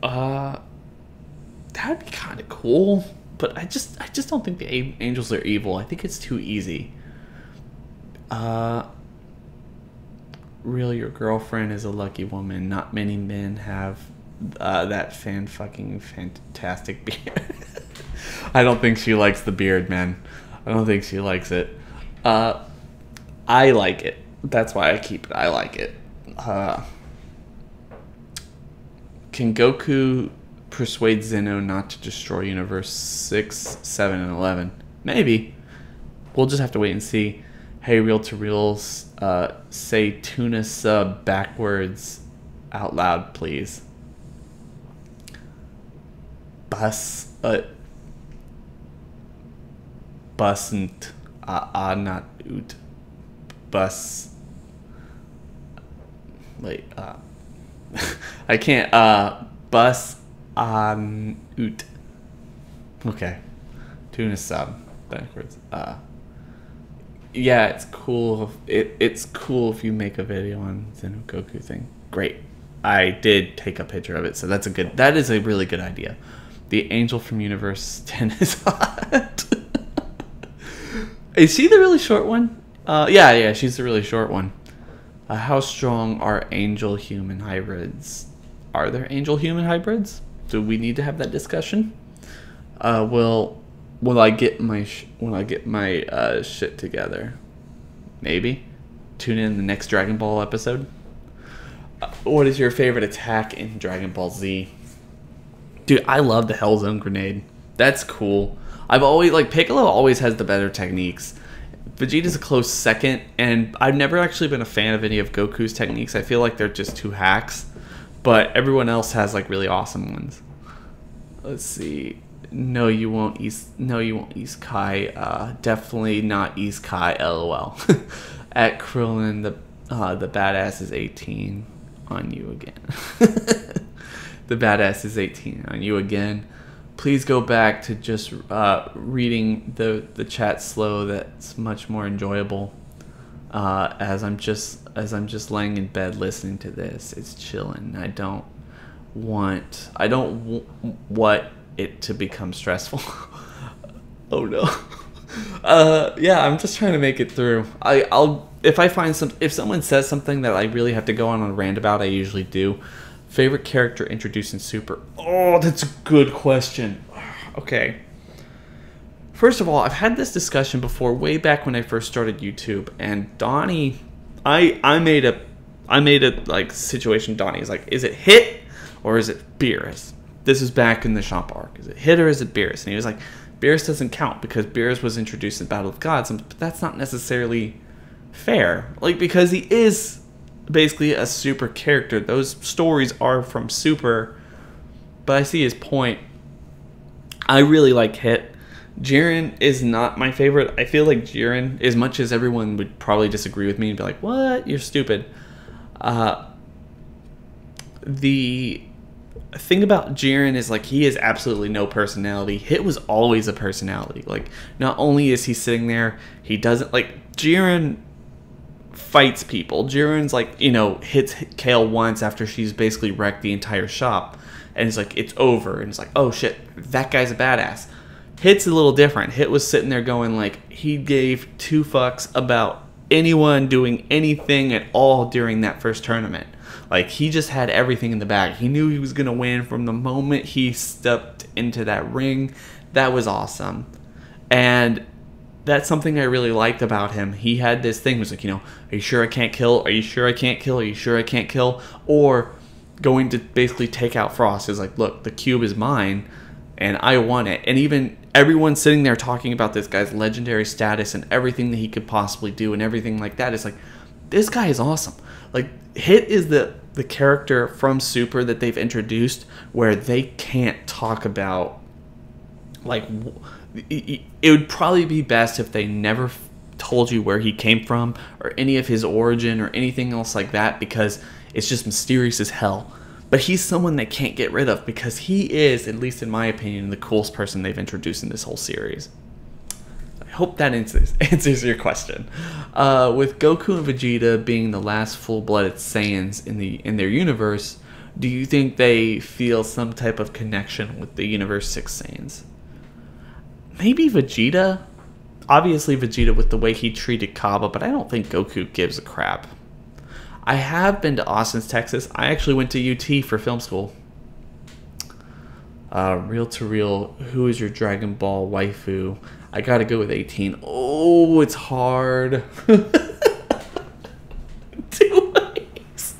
Speaker 1: That'd be kind of cool, but I just don't think the angels are evil. I think it's too easy. Really, your girlfriend is a lucky woman. Not many men have that fantastic beard. I don't think she likes the beard, man. I don't think she likes it. I like it. That's why I keep it. I like it. Can Goku persuade Zeno not to destroy Universe 6, 7, and 11? Maybe. We'll just have to wait and see. Hey, Reel to Reels, say tuna sub backwards out loud, please. Busn't not oot. Bus. Wait, I can't, bus oot. Okay. Tuna sub backwards. Yeah, it's cool. It's cool if you make a video on Zeno Goku thing. Great. I did take a picture of it, so that is a really good idea. The angel from Universe 10 is hot. Is she the really short one? Yeah, she's the really short one. How strong are angel-human hybrids? Are there angel-human hybrids? Do we need to have that discussion? Will I get my shit together? Maybe. Tune in the next Dragon Ball episode. What is your favorite attack in Dragon Ball Z? Dude, I love the Hell Zone grenade. That's cool. I've always Piccolo always has the better techniques. Vegeta's a close second, and I've never actually been a fan of any of Goku's techniques. I feel like they're just too hacks, but everyone else has really awesome ones. Let's see. No, you won't East Kai. Definitely not East Kai. LOL. At Krillin, the badass is 18 on you again. The badass is 18 on you again. Please go back to just reading the chat slow. That's much more enjoyable. As I'm just laying in bed listening to this, it's chilling. I don't want it to become stressful. Oh no. Yeah, I'm just trying to make it through. If someone says something that I really have to go on a rant about, I usually do. Favorite character introduced in Super? Oh, that's a good question. Okay. First of all, I've had this discussion before, way back when I first started YouTube, and Donnie, I made a like situation. Donnie is like, is it Hit or is it Beerus? This is back in the Shop arc. Is it Hit or is it Beerus? And he was like, Beerus doesn't count because Beerus was introduced in Battle of Gods, but that's not necessarily fair. Like, because he is basically a Super character. Those stories are from Super, but I see his point. I really like Hit. Jiren is not my favorite. I feel like Jiren, as much as everyone would probably disagree with me and be like, what? You're stupid. The thing about Jiren is, like, he has absolutely no personality. Hit was always a personality. Like, not only is he sitting there, he doesn't, like, Jiren fights people. Jiren's like, hits Kale once after she's basically wrecked the entire shop, and it's like, it's over, and it's like, oh shit, that guy's a badass. Hit's a little different. Hit was sitting there going, like, he gave two fucks about anyone doing anything at all during that first tournament. Like, he just had everything in the bag. He knew he was gonna win from the moment he stepped into that ring. That was awesome. And that's something I really liked about him. He had this thing, was like, are you sure I can't kill? Are you sure I can't kill? Are you sure I can't kill? Or going to basically take out Frost is like, look, the cube is mine and I want it. And even everyone sitting there talking about this guy's legendary status and everything that he could possibly do and everything like that, is like, this guy is awesome. Like, Hit is the character from Super that they've introduced where they can't talk about, like, it would probably be best if they never told you where he came from or any of his origin or anything else like that, because it's just mysterious as hell. But he's someone they can't get rid of because he is, at least in my opinion, the coolest person they've introduced in this whole series. I hope that answers your question. With Goku and Vegeta being the last full-blooded Saiyans in their universe, do you think they feel some type of connection with the Universe 6 Saiyans? Maybe Vegeta. Obviously Vegeta with the way he treated Kaba, but I don't think Goku gives a crap. I have been to Austin, Texas. I actually went to UT for film school. Real to real, who is your Dragon Ball waifu? I gotta go with 18. Oh, it's hard. 2 ways.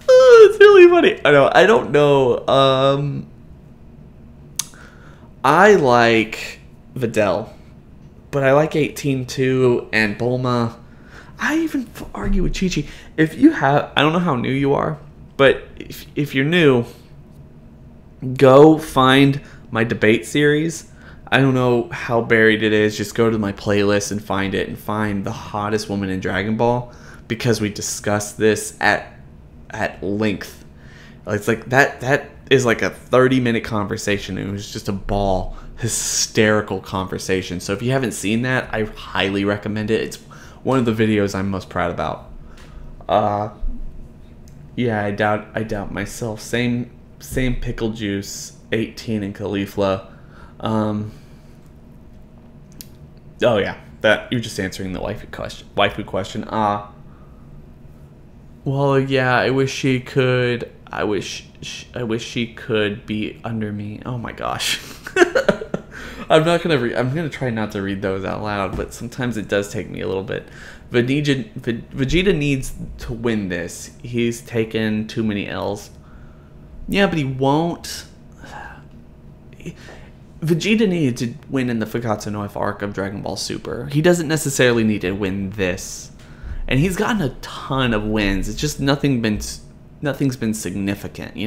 Speaker 1: Oh, it's really funny. I don't know. I like Videl, but I like 18 too, and Bulma. I even argue with Chi-Chi. If you have, I don't know how new you are, but if you're new, go find my debate series. I don't know how buried it is. Just go to my playlist and find it, and find the hottest woman in Dragon Ball, because we discussed this at length. It's like that is like a 30-minute conversation. It was just a ball, hysterical conversation. So if you haven't seen that, I highly recommend it. It's one of the videos I'm most proud about. Yeah, I doubt myself. Same pickle juice, 18 and Caulifla. Oh yeah, that you're just answering the waifu question. Well, yeah, I wish she could. I wish she could be under me. Oh my gosh. I'm gonna try not to read those out loud, but sometimes it does take me a little bit. Vegeta needs to win this. He's taken too many L's. Yeah, but he won't. Vegeta needed to win in the Fugatsu no F arc of Dragon Ball Super. He doesn't necessarily need to win this. And he's gotten a ton of wins. It's just nothing's been significant,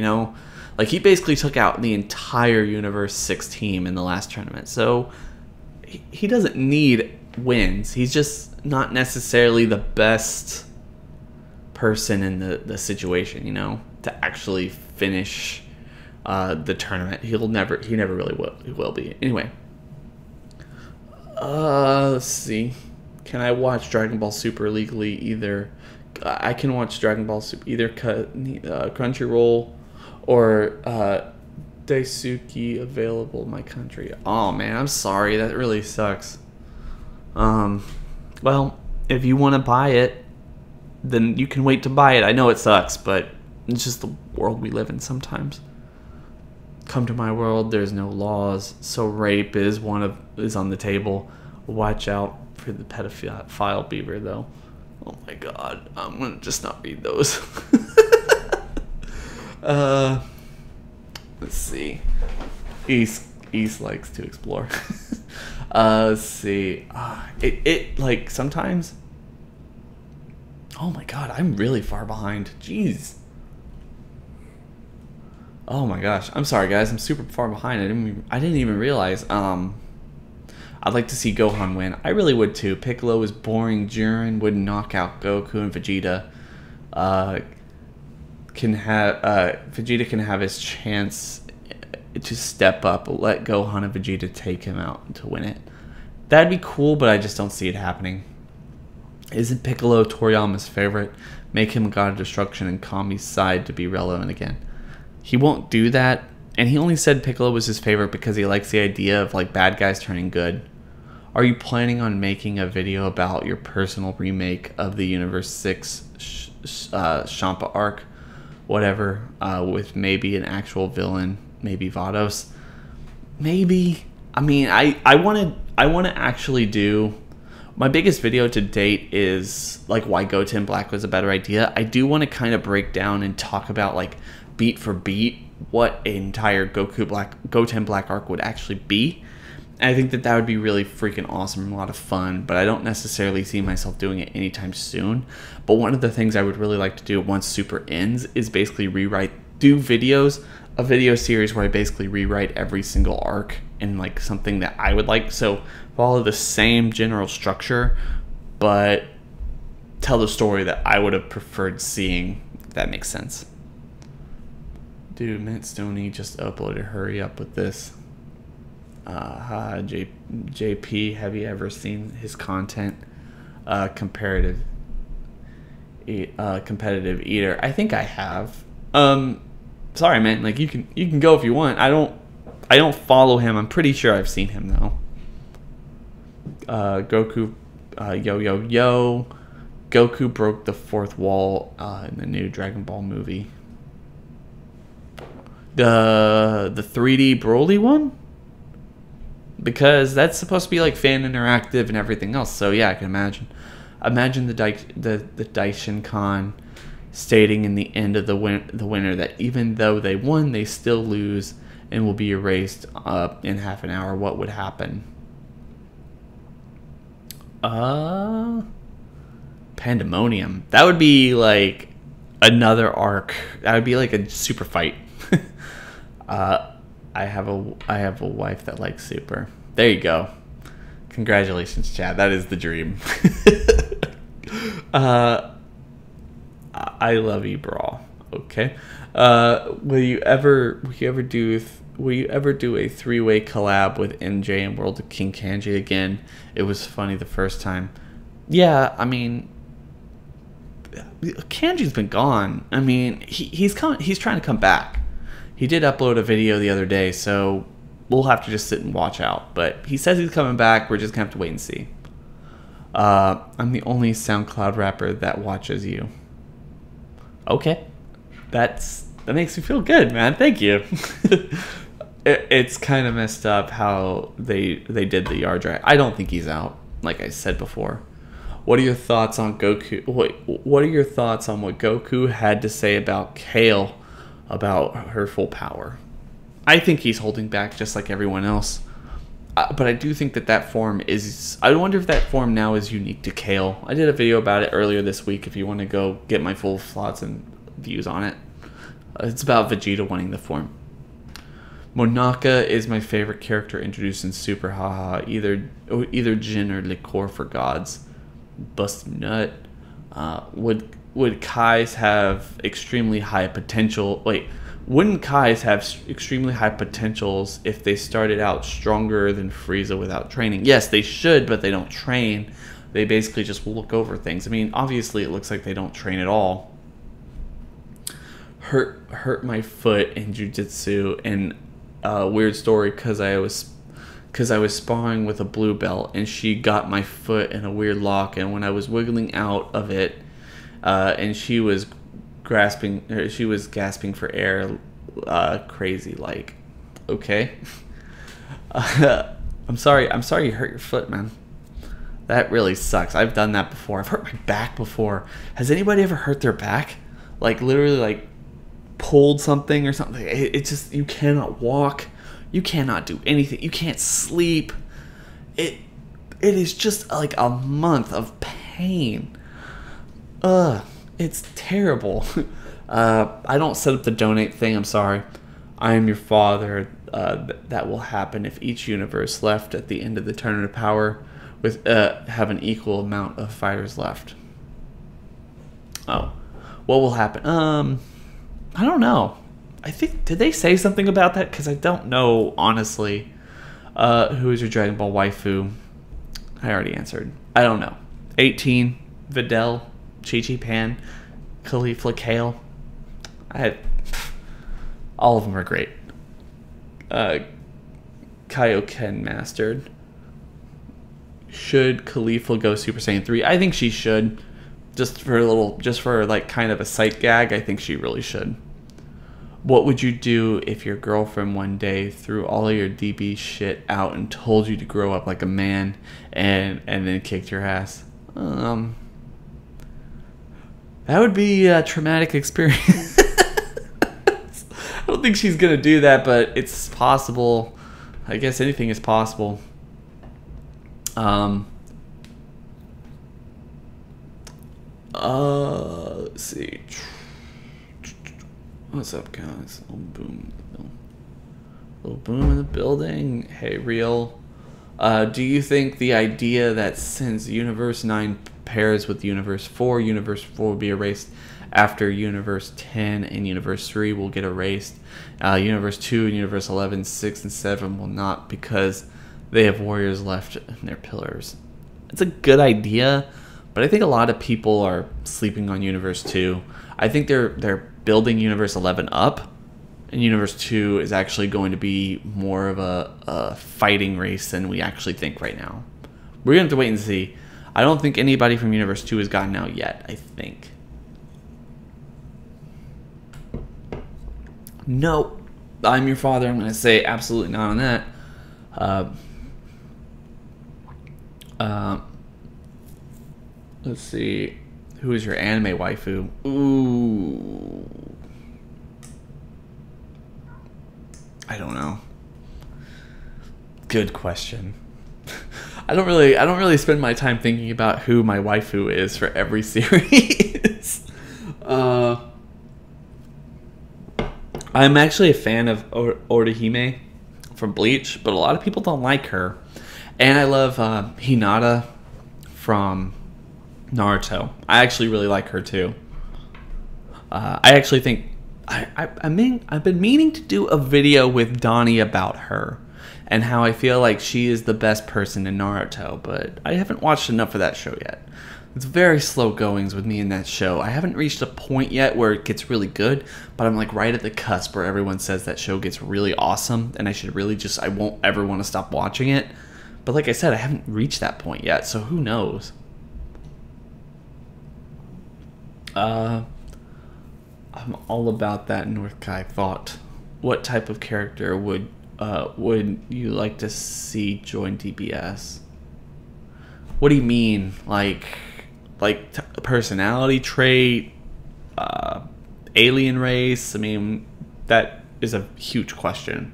Speaker 1: Like, he basically took out the entire Universe 6 team in the last tournament. So, he doesn't need wins. He's just not necessarily the best person in the situation, you know, to actually finish the tournament. He never really will be. Anyway. Let's see. Can I watch Dragon Ball Super legally? Either I can watch Dragon Ball Super either Crunchyroll or Daisuke available in my country. Oh man, I'm sorry. That really sucks. Well, if you want to buy it, then you can wait to buy it. I know it sucks, but it's just the world we live in sometimes. Come to my world, there's no laws, so rape is on the table. Watch out for the pedophile beaver, though. Oh my god, I'm gonna just not read those. Let's see. East likes to explore. Let's see. It like sometimes. Oh my god, I'm really far behind. Jeez. Oh my gosh, I'm sorry guys, I'm super far behind. I didn't even realize. I'd like to see Gohan win. I really would too. Piccolo is boring. Jiren would knock out Goku, and Vegeta Vegeta can have his chance to step up. Let Gohan and Vegeta take him out to win it. That'd be cool, but I just don't see it happening. Isn't Piccolo Toriyama's favorite? Make him God of Destruction and Kami's side to be relevant again. He won't do that, and he only said Piccolo was his favorite because he likes the idea of like bad guys turning good. Are you planning on making a video about your personal remake of the Universe 6 Champa arc? Whatever, with maybe an actual villain, maybe Vados? Maybe. I mean, I want to actually do... My biggest video to date is like why Goten Black was a better idea. I do want to kind of break down and talk about like beat for beat what an entire Goten Black arc would actually be. And I think that would be really freaking awesome and a lot of fun, but I don't necessarily see myself doing it anytime soon. But one of the things I would really like to do once Super ends is basically do a video series where I basically rewrite every single arc in like something that I would like. So follow the same general structure, but tell the story that I would have preferred seeing, if that makes sense. Dude, Matt Stoney just uploaded. Hurry up with this. JP, have you ever seen his content? Competitive eater. I think I have. Sorry, man. Like you can go if you want. I don't follow him. I'm pretty sure I've seen him though. Goku, yo. Goku broke the fourth wall in the new Dragon Ball movie. The 3D Broly one? Because that's supposed to be like fan interactive and everything else. So yeah, I can imagine. Imagine the Daishin-kan stating in the end of the winner that even though they won, they still lose and will be erased in half an hour. What would happen? Pandemonium. That would be like another arc. That would be like a super fight. I have a wife that likes Super. There you go. Congratulations, Chad. That is the dream. I love you, Brawl. Okay. Will you ever do a three-way collab with MJ and World of King Kanji again? It was funny the first time. Yeah, I mean, Kanji's been gone. I mean, he's trying to come back. He did upload a video the other day, so we'll have to just sit and watch out. But he says he's coming back. We're just going to have to wait and see. I'm the only SoundCloud rapper that watches you. Okay. That makes me feel good, man. Thank you. It's kind of messed up how they did the yard dry. I don't think he's out, like I said before. What are your thoughts on Goku? What are your thoughts on what Goku had to say about Kale? About her full power? I think he's holding back just like everyone else. But I do think that form is... I wonder if that form now is unique to Kale. I did a video about it earlier this week if you want to go get my full thoughts and views on it. It's about Vegeta wanting the form. Monaka is my favorite character introduced in Super Haha. Either gin or liqueur for gods. Bust nut. Would Kai's have extremely high potential? Wait, wouldn't Kai's have extremely high potentials if they started out stronger than Frieza without training? Yes, they should, but they don't train. They basically just look over things. I mean, obviously, it looks like they don't train at all. Hurt my foot in jiu-jitsu, and weird story because I was sparring with a blue belt, and she got my foot in a weird lock, and when I was wiggling out of it, and she was gasping for air, crazy, like, okay. I'm sorry you hurt your foot, man. That really sucks. I've done that before. I've hurt my back before. Has anybody ever hurt their back? Like, literally, like, pulled something or something? It just, you cannot walk. You cannot do anything. You can't sleep. It is just like a month of pain. It's terrible. I don't set up the donate thing. I'm sorry. I am your father. That will happen if each universe left at the end of the Tournament of Power with have an equal amount of fighters left. Oh, what will happen? I don't know. I think, did they say something about that? Because I don't know, honestly. Who is your Dragon Ball waifu? I already answered. I don't know. 18, Videl, Chi-Chi Pan, Caulifla Kale. All of them are great. Kaioken Mastered. Should Caulifla go Super Saiyan 3? I think she should. Just for like kind of a sight gag, I think she really should. What would you do if your girlfriend one day threw all of your DB shit out and told you to grow up like a man and then kicked your ass? That would be a traumatic experience. I don't think she's gonna do that, but it's possible. I guess anything is possible. Let's see. What's up, guys? Little boom in the building. Hey, real. Do you think the idea that since Universe 9 pairs with Universe 4 will be erased after Universe 10 and Universe 3 will get erased? Universe 2 and Universe 11, 6, and 7 will not, because they have warriors left in their pillars. It's a good idea, but I think a lot of people are sleeping on Universe 2. I think they're building Universe 11 up, and Universe 2 is actually going to be more of a fighting race than we actually think right now. We're going to have to wait and see. I don't think anybody from Universe 2 has gotten out yet, I think. No, I'm your father. I'm going to say absolutely not on that. Let's see. Who is your anime waifu? Ooh. I don't know. Good question. I don't really spend my time thinking about who my waifu is for every series. I'm actually a fan of Orihime from Bleach, but a lot of people don't like her. And I love Hinata from Naruto. I actually really like her too. I actually think I've been meaning to do a video with Donnie about her and how I feel like she is the best person in Naruto, but I haven't watched enough of that show yet. It's very slow goings with me in that show. I haven't reached a point yet where it gets really good, but I'm like right at the cusp where everyone says that show gets really awesome and I should really I won't ever want to stop watching it. But like I said, I haven't reached that point yet, so who knows? I'm all about that North Kai thought. What type of character would you like to see join DBS? What do you mean? Like personality trait, alien race? I mean, that is a huge question.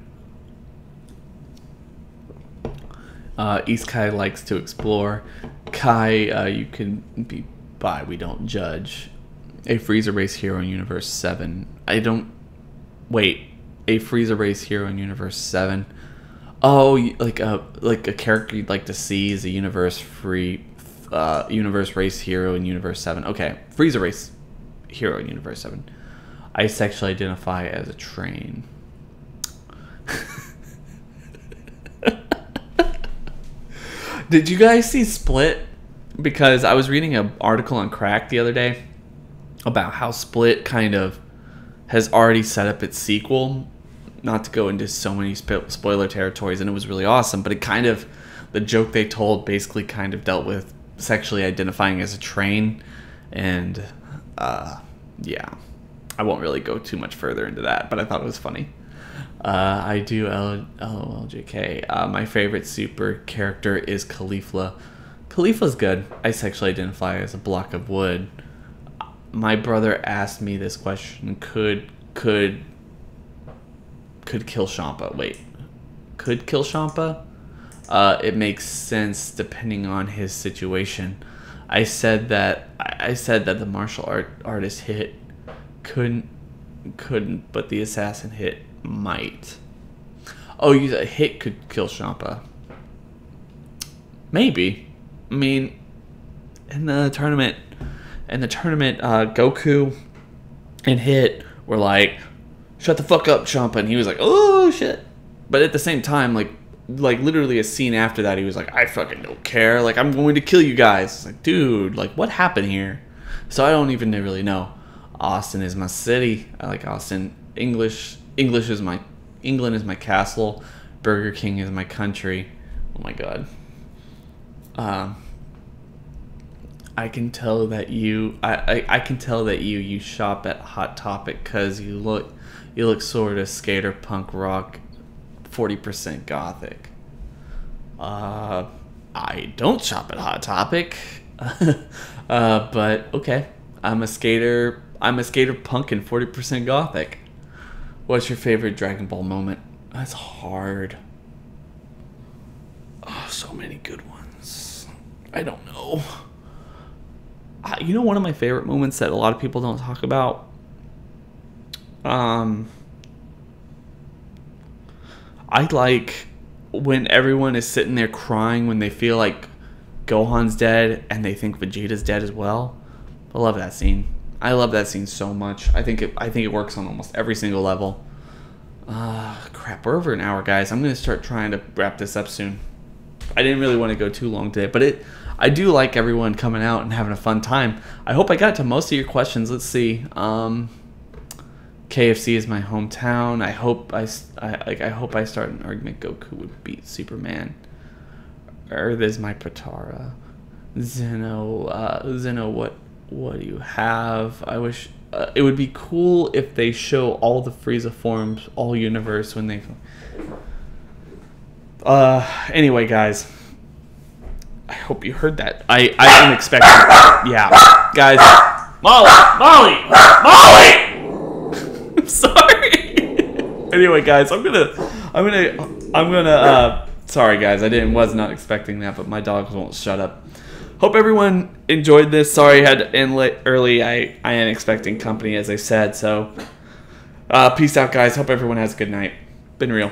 Speaker 1: East Kai likes to explore. Kai, you can be bi. We don't judge. A Frieza race hero in Universe 7. I don't Wait, a Frieza race hero in Universe 7. Oh, like a character you'd like to see is a universe race hero in Universe 7. Okay, Frieza race hero in Universe 7. I sexually identify as a train. Did you guys see Split? Because I was reading an article on Crack the other day about how Split kind of has already set up its sequel. Not to go into so many spoiler territories, and it was really awesome, but it kind of, the joke they told basically kind of dealt with sexually identifying as a train, and yeah, I won't really go too much further into that, but I thought it was funny. I do LOLJK. My favorite super character is Caulifla. Caulifla's good. I sexually identify as a block of wood. My brother asked me this question: Could Kill Champa? Wait, could Kill Champa? It makes sense depending on his situation. I said that the martial artist hit couldn't, but the assassin hit might. Oh, you a hit could kill Champa. Maybe. I mean, in the tournament, Goku and Hit were like, "Shut the fuck up, Champa," and he was like, "Oh shit!" But at the same time, like literally a scene after that, he was like, "I fucking don't care. Like, I'm going to kill you guys." It's like, dude, like, what happened here? So I don't even really know. Austin is my city. I like Austin. England is my castle. Burger King is my country. Oh my god. I can tell that you shop at Hot Topic because you look sort of skater punk rock, 40% gothic. I don't shop at Hot Topic, but okay. I'm a skater punk and 40% gothic. What's your favorite Dragon Ball moment? That's hard. Oh, so many good ones. I don't know. You know, one of my favorite moments that a lot of people don't talk about? I like when everyone is sitting there crying when they feel like Gohan's dead and they think Vegeta's dead as well. I love that scene. I love that scene so much. I think it works on almost every single level. Crap, we're over an hour, guys. I'm gonna start trying to wrap this up soon. I didn't really want to go too long today, but I do like everyone coming out and having a fun time. I hope I got to most of your questions. Let's see. KFC is my hometown. I hope I start an argument Goku would beat Superman. Earth is my Patara. Zeno, what do you have? I wish it would be cool if they show all the Frieza forms, all universe when they. Anyway, guys, I hope you heard that. I am expecting. Yeah, guys. Molly. I'm sorry. Anyway, guys, I'm gonna. Sorry, guys, was not expecting that, but my dogs won't shut up. Hope everyone enjoyed this. Sorry I had to end early. I am expecting company, as I said. So, peace out, guys. Hope everyone has a good night. Been real.